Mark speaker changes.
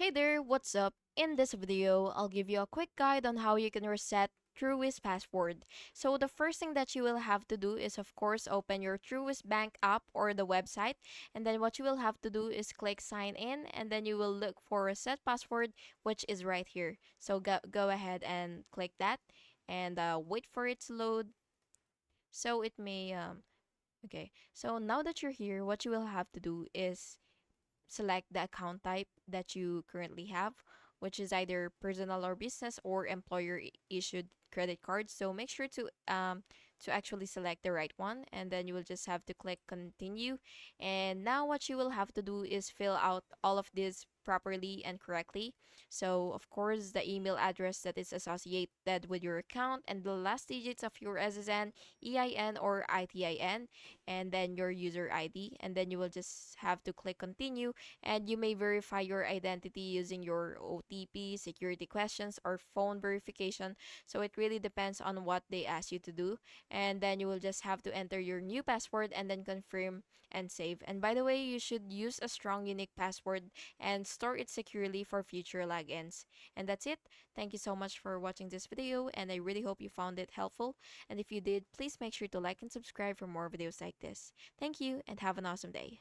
Speaker 1: Hey there, what's up? In this video, I'll give you a quick guide on how you can reset Truist password. So the first thing that you will have to do is of course open your Truist bank app or the website, and then what you will have to do is click sign in, and then you will look for reset password, which is right here. So go ahead and click that, and wait for it to load. So it may okay. So now that you're here, what you will have to do is select the account type that you currently have, which is either personal or business or employer issued credit card. So make sure to actually select the right one, and then you will just have to click continue. And now what you will have to do is fill out all of this properly and correctly. So of course the email address that is associated with your account, and the last digits of your SSN, EIN or ITIN, and then your user ID, and then you will just have to click continue, and you may verify your identity using your OTP, security questions, or phone verification. So it really depends on what they ask you to do. And then you will just have to enter your new password and then confirm and save. And by the way, you should use a strong, unique password and store it securely for future logins. And that's it. Thank you so much for watching this video, and I really hope you found it helpful. And if you did, please make sure to like and subscribe for more videos like this. Thank you, and have an awesome day.